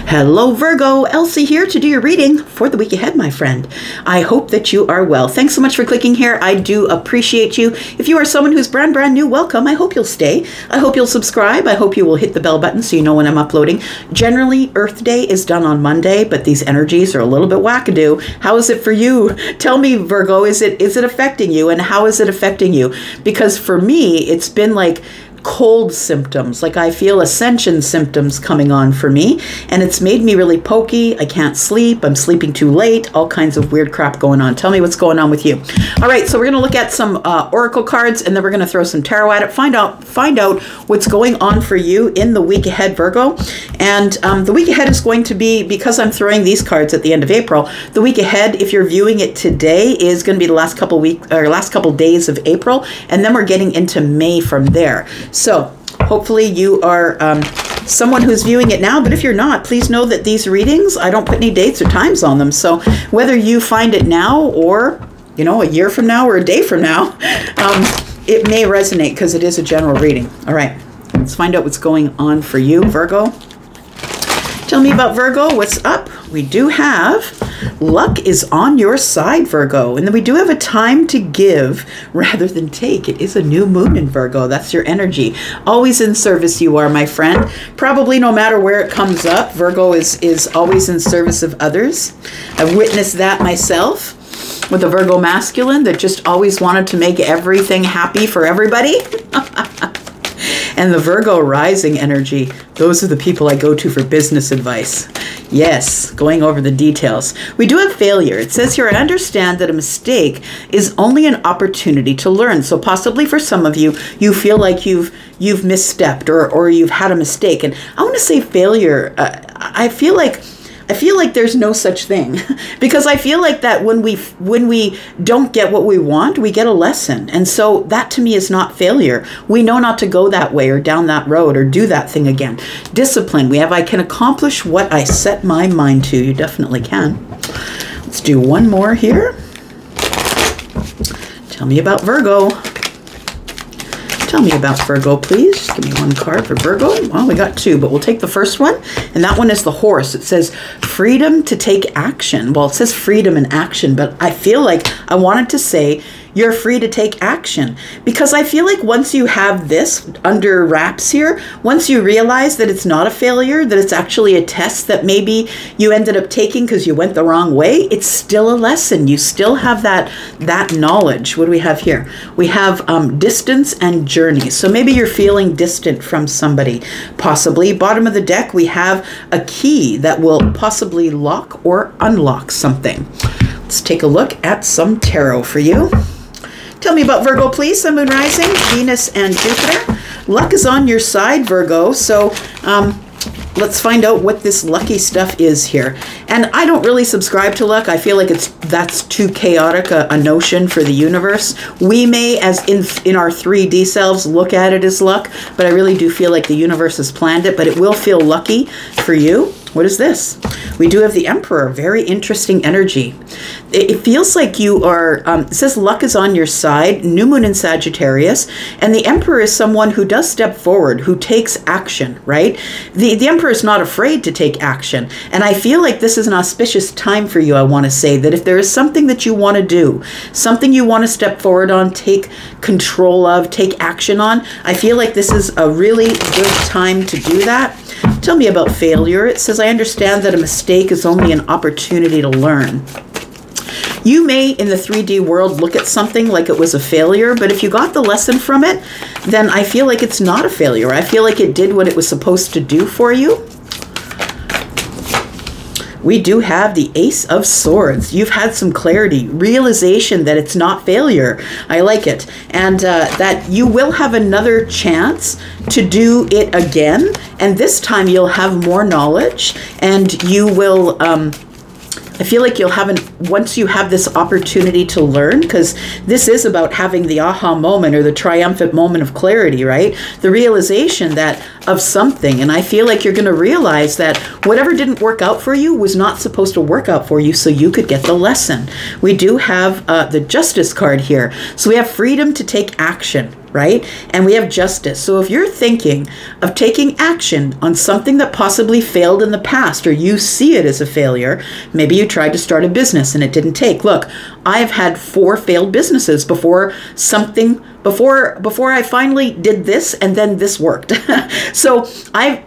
Hello Virgo, Elsie here to do your reading for the week ahead, my friend. I hope that you are well. Thanks so much for clicking here. I do appreciate you. If you are someone who's brand new, welcome. I hope you'll stay. I hope you'll subscribe. I hope you will hit the bell button so you know when I'm uploading. Generally, Earth Day is done on Monday, but these energies are a little bit wackadoo. How is it for you? Tell me, Virgo, is it affecting you, and how is it affecting you? Because for me, it's been like cold symptoms, like I feel ascension symptoms coming on for me, and it's made me really pokey. I can't sleep. I'm sleeping too late. All kinds of weird crap going on. Tell me what's going on with you. All right, so we're going to look at some oracle cards, and then we're going to throw some tarot at it. Find out what's going on for you in the week ahead, Virgo. And the week ahead is going to be, because I'm throwing these cards at the end of April, the week ahead, if you're viewing it today, is going to be the last couple days of April, and then we're getting into May from there. So hopefully you are someone who's viewing it now, but if you're not, please know that these readings, I don't put any dates or times on them. So whether you find it now or, you know, a year from now or a day from now, it may resonate because it is a general reading. All right, let's find out what's going on for you, Virgo. Tell me about Virgo. What's up? We do have luck is on your side, Virgo. And then we do have a time to give rather than take. It is a new moon in Virgo. That's your energy. Always in service you are, my friend. Probably no matter where it comes up, Virgo is always in service of others. I've witnessed that myself with a Virgo masculine that just always wanted to make everything happy for everybody. And the Virgo rising energy, those are the people I go to for business advice. Yes, going over the details. We do have failure. It says here, I understand that a mistake is only an opportunity to learn. So possibly for some of you, you feel like you've misstepped or you've had a mistake. And I want to say failure. I feel like there's no such thing, because I feel like that when we don't get what we want, we get a lesson. And so that to me is not failure. We know not to go that way or down that road or do that thing again. Discipline. We have, I can accomplish what I set my mind to. You definitely can. Let's do one more here. Tell me about Virgo. Tell me about Virgo, please. Just give me one card for Virgo. Well, we got two, but we'll take the first one. And that one is the horse. It says freedom to take action. Well, it says freedom and action, but I feel like I wanted to say you're free to take action, because I feel like once you have this under wraps here, once you realize that it's not a failure, that it's actually a test that maybe you ended up taking because you went the wrong way, it's still a lesson. You still have that knowledge. What do we have here? We have distance and journey. So maybe you're feeling distant from somebody, possibly. Bottom of the deck, we have a key that will possibly lock or unlock something. Let's take a look at some tarot for you. Tell me about Virgo, please. Sun, Moon, Rising, Venus, and Jupiter. Luck is on your side, Virgo. So let's find out what this lucky stuff is here. And I don't really subscribe to luck. I feel like that's too chaotic a notion for the universe. We may, as in our 3D selves, look at it as luck, but I really do feel like the universe has planned it, but it will feel lucky for you. What is this? We do have the Emperor, very interesting energy. It feels like you are, it says luck is on your side, new moon in Sagittarius, and the Emperor is someone who does step forward, who takes action, right? The Emperor is not afraid to take action, and I feel like this is an auspicious time for you. I want to say that if there is something that you want to do, something you want to step forward on, take control of, take action on, I feel like this is a really good time to do that. Tell me about failure. It says, I understand that a mistake is only an opportunity to learn. You may, in the 3D world, look at something like it was a failure, but if you got the lesson from it, then I feel like it's not a failure. I feel like it did what it was supposed to do for you. We do have the Ace of Swords. You've had some clarity, realization that it's not failure. I like it. And that you will have another chance to do it again. And this time you'll have more knowledge, and you will, I feel like you'll have once you have this opportunity to learn, because this is about having the aha moment or the triumphant moment of clarity, right? The realization that of something. And I feel like you're going to realize that whatever didn't work out for you was not supposed to work out for you, so you could get the lesson. We do have the Justice card here. So we have freedom to take action. right? And we have justice. So if you're thinking of taking action on something that possibly failed in the past, or you see it as a failure, maybe you tried to start a business and it didn't take. Look, I've had 4 failed businesses before I finally did this, and then this worked. So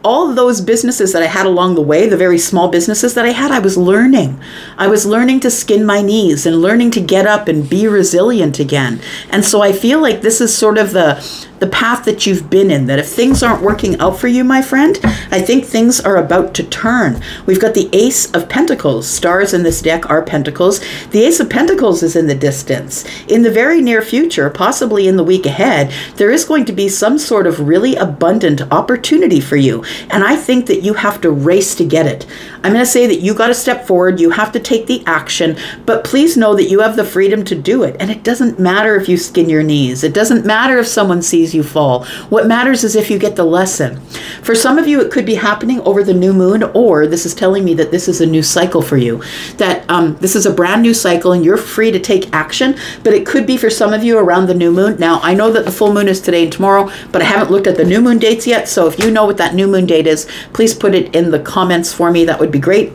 all of those businesses that I had along the way, the very small businesses that I had, I was learning. I was learning to skin my knees and learning to get up and be resilient again. And so I feel like this is sort of the path that you've been in, that if things aren't working out for you, my friend, I think things are about to turn. We've got the Ace of Pentacles. Stars in this deck are pentacles. The Ace of Pentacles is in the distance. In the very near future, possibly in the week ahead, there is going to be some sort of really abundant opportunity for you. And I think that you have to race to get it. I'm going to say that you got to step forward. You have to take the action, but please know that you have the freedom to do it. And it doesn't matter if you skin your knees. It doesn't matter if someone sees you fall. What matters is if you get the lesson. For some of you, it could be happening over the new moon, or this is telling me that this is a new cycle for you, that this is a brand new cycle and you're free to take action, but it could be for some of you around the new moon. Now, I know that the full moon is today and tomorrow, but I haven't looked at the new moon dates yet. So if you know what that new moon date is, please put it in the comments for me. That would be great.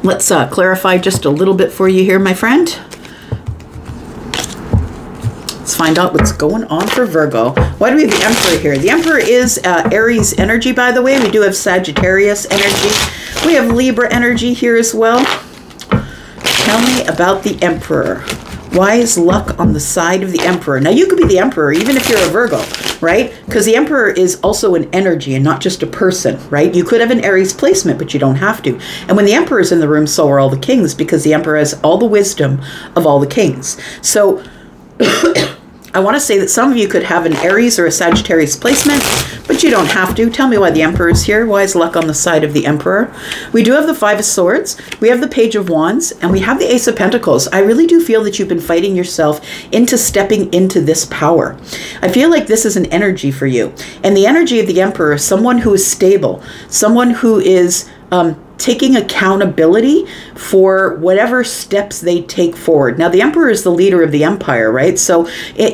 Let's clarify just a little bit for you here, my friend. Let's find out what's going on for Virgo. Why do we have the Emperor here? The Emperor is Aries energy, by the way. We do have Sagittarius energy. We have Libra energy here as well. Tell me about the Emperor. Why is luck on the side of the Emperor? Now, you could be the Emperor even if you're a Virgo, right? Because the Emperor is also an energy and not just a person, right? You could have an Aries placement, but you don't have to. And when the Emperor is in the room, so are all the kings, because the Emperor has all the wisdom of all the kings. So I want to say that some of you could have an Aries or a Sagittarius placement, but you don't have to. Tell me why the Emperor is here. Why is luck on the side of the Emperor? We do have the 5 of Swords. We have the Page of Wands, and we have the Ace of Pentacles. I really do feel that you've been fighting yourself into stepping into this power. I feel like this is an energy for you. And the energy of the Emperor is someone who is stable, someone who is taking accountability for whatever steps they take forward. Now, the Emperor is the leader of the empire, right? So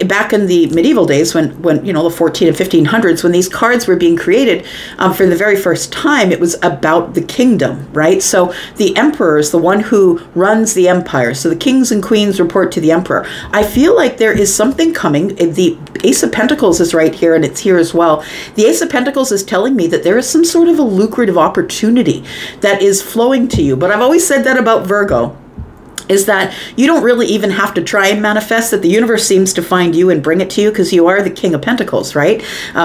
back in the medieval days, when you know, the 14 and 1500s, when these cards were being created for the very first time, it was about the kingdom, right? So the Emperor is the one who runs the empire. So the kings and queens report to the Emperor. I feel like there is something coming. The Ace of Pentacles is right here, and it's here as well. The Ace of Pentacles is telling me that there is some sort of a lucrative opportunity that is flowing to you. But I've always said that about Virgo, is that you don't really even have to try and manifest, that the universe seems to find you and bring it to you, because you are the King of Pentacles, right?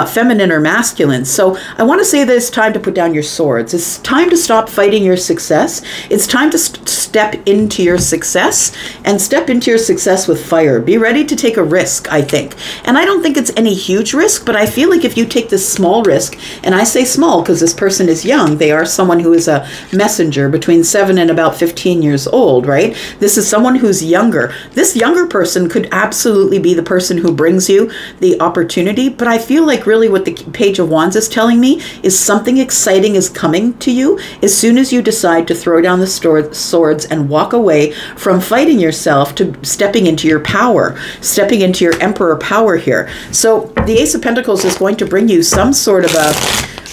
Feminine or masculine. So I want to say that it's time to put down your swords. It's time to stop fighting your success. It's time to step into your success, and step into your success with fire. Be ready to take a risk, I think. And I don't think it's any huge risk, but I feel like if you take this small risk, and I say small because this person is young, they are someone who is a messenger between 7 and about 15 years old, right? This is someone who's younger. This younger person could absolutely be the person who brings you the opportunity, but I feel like really what the Page of Wands is telling me is something exciting is coming to you as soon as you decide to throw down the swords and walk away from fighting yourself to stepping into your power, stepping into your Emperor power here. So the Ace of Pentacles is going to bring you some sort of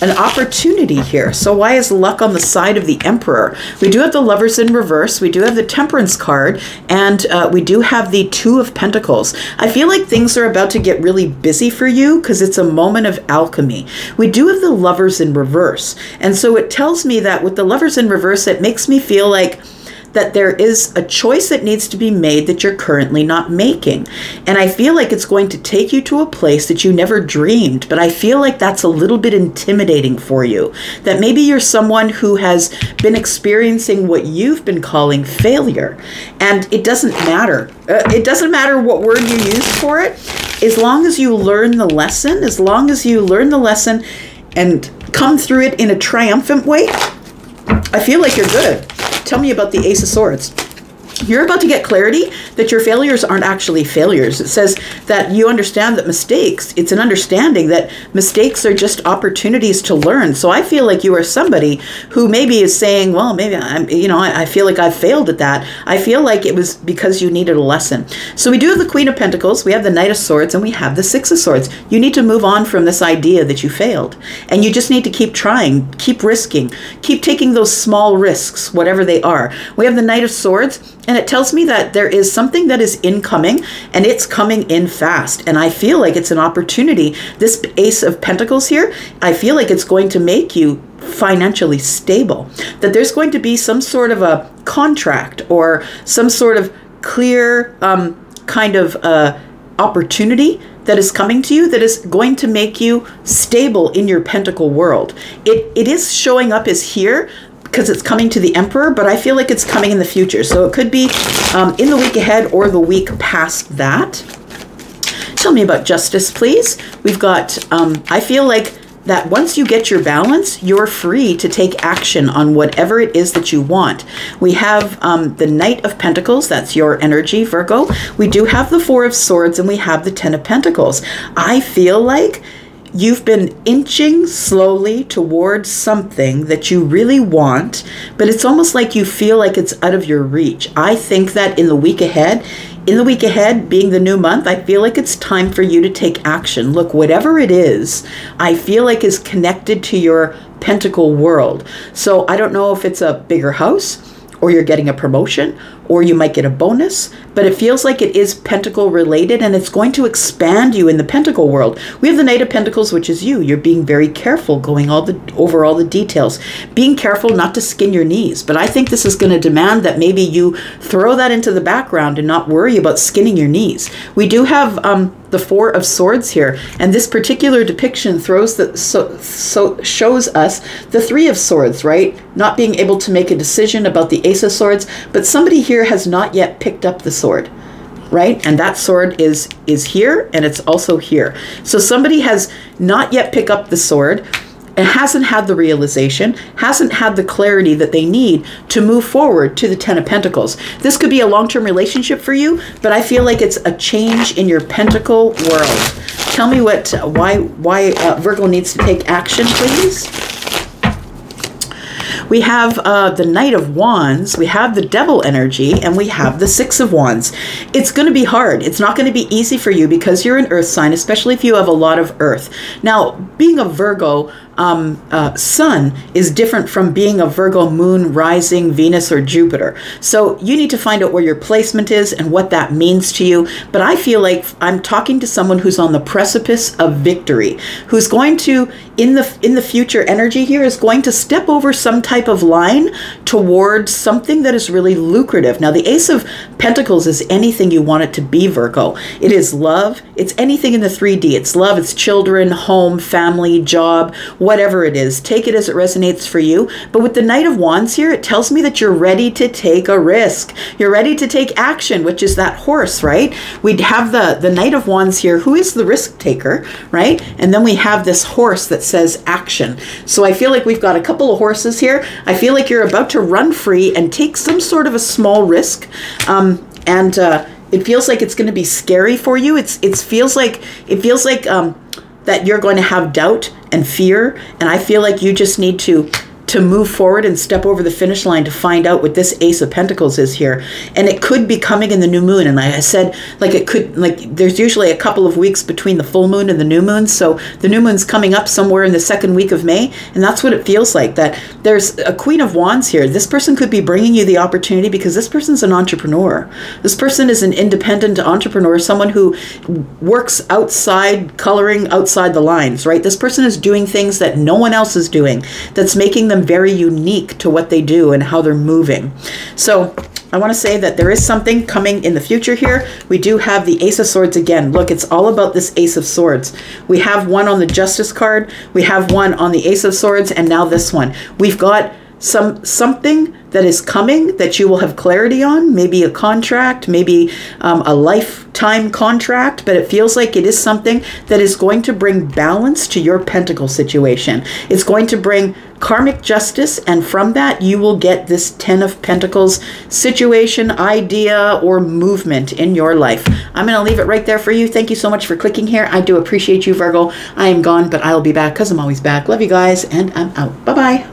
an opportunity here. So why is luck on the side of the Emperor? We do have the Lovers in reverse. We do have the Temperance card, and we do have the 2 of Pentacles. I feel like things are about to get really busy for you because it's a moment of alchemy. We do have the Lovers in reverse. And so it tells me that with the Lovers in reverse, it makes me feel like that there is a choice that needs to be made that you're currently not making. And I feel like it's going to take you to a place that you never dreamed, but I feel like that's a little bit intimidating for you. That maybe you're someone who has been experiencing what you've been calling failure. And it doesn't matter. It doesn't matter what word you use for it. As long as you learn the lesson, and come through it in a triumphant way, I feel like you're good. Tell me about the Ace of Swords. You're about to get clarity that your failures aren't actually failures. It says that you understand that mistakes, it's an understanding that mistakes are just opportunities to learn. So I feel like you are somebody who maybe is saying, well, maybe I feel like I've failed at that. I feel like it was because you needed a lesson. So we do have the Queen of Pentacles, we have the Knight of Swords, and we have the Six of Swords. You need to move on from this idea that you failed. And you just need to keep trying, keep risking, keep taking those small risks, whatever they are. We have the Knight of Swords, and it tells me that there is something that is incoming, and it's coming in fast. And I feel like it's an opportunity. This Ace of Pentacles here, I feel like it's going to make you financially stable. That there's going to be some sort of a contract or some sort of clear kind of opportunity that is coming to you that is going to make you stable in your pentacle world. It is showing up as here, because it's coming to the Emperor, but I feel like it's coming in the future. So it could be in the week ahead or the week past that. Tell me about justice, please. We've got, I feel like that once you get your balance, you're free to take action on whatever it is that you want. We have the Knight of Pentacles, that's your energy, Virgo. We do have the Four of Swords, and we have the Ten of Pentacles. I feel like you've been inching slowly towards something that you really want, but it's almost like you feel like it's out of your reach. I think that in the week ahead, being the new month, I feel like it's time for you to take action. Look, whatever it is, I feel like is connected to your pentacle world. So I don't know if it's a bigger house, or you're getting a promotion, or you might get a bonus, but it feels like it is pentacle related, and it's going to expand you in the pentacle world. We have the Knight of Pentacles, which is you. You're being very careful, going over all the details, being careful not to skin your knees. But I think this is going to demand that maybe you throw that into the background and not worry about skinning your knees. We do have the Four of Swords here, and this particular depiction shows us the Three of Swords, right? Not being able to make a decision about the Ace of Swords, but somebody here has not yet picked up the sword, right? And that sword is here, and it's also here. So somebody has not yet picked up the sword and hasn't had the realization, hasn't had the clarity that they need to move forward to the Ten of Pentacles. This could be a long-term relationship for you, but I feel like it's a change in your pentacle world. Tell me why Virgo needs to take action, please. We have the Knight of Wands, we have the Devil energy, and we have the Six of Wands. It's going to be hard. It's not going to be easy for you because you're an earth sign, especially if you have a lot of earth. Now, being a Virgo sun is different from being a Virgo moon, rising, Venus, or Jupiter. So you need to find out where your placement is and what that means to you. But I feel like I'm talking to someone who's on the precipice of victory, who's going to, in the future energy here, is going to step over some type of line towards something that is really lucrative. Now, the Ace of Pentacles is anything you want it to be, Virgo. It is love. It's anything in the 3D. It's love, it's children, home, family, job, whatever it is. Take it as it resonates for you. But with the Knight of Wands here, it tells me that you're ready to take a risk. You're ready to take action, which is that horse, right? We'd have the Knight of Wands here, who is the risk taker, right? And then we have this horse that says action. So I feel like we've got a couple of horses here. I feel like you're about to run free and take some sort of a small risk. It feels like it's going to be scary for you. It feels like that you're going to have doubt and fear, and I feel like you just need to move forward and step over the finish line to find out what this Ace of Pentacles is here. And it could be coming in the new moon. And like I said, there's usually a couple of weeks between the full moon and the new moon. So the new moon's coming up somewhere in the second week of May. And that's what it feels like, that there's a Queen of Wands here. This person could be bringing you the opportunity because this person's an entrepreneur. This person is an independent entrepreneur, someone who works outside, coloring outside the lines, right? This person is doing things that no one else is doing, that's making them very unique to what they do and how they're moving. So I want to say that there is something coming in the future here. We do have the Ace of Swords again. Look, it's all about this Ace of Swords. We have one on the Justice card. We have one on the Ace of Swords, and now this one. We've got something that is coming that you will have clarity on, maybe a contract, maybe a lifetime contract, but it feels like it is something that is going to bring balance to your pentacle situation. It's going to bring karmic justice, and from that you will get this 10 of Pentacles situation, idea, or movement in your life. I'm going to leave it right there for you. Thank you so much for clicking here. I do appreciate you, Virgo. I am gone, but I'll be back because I'm always back. Love you guys, and I'm out. Bye-bye.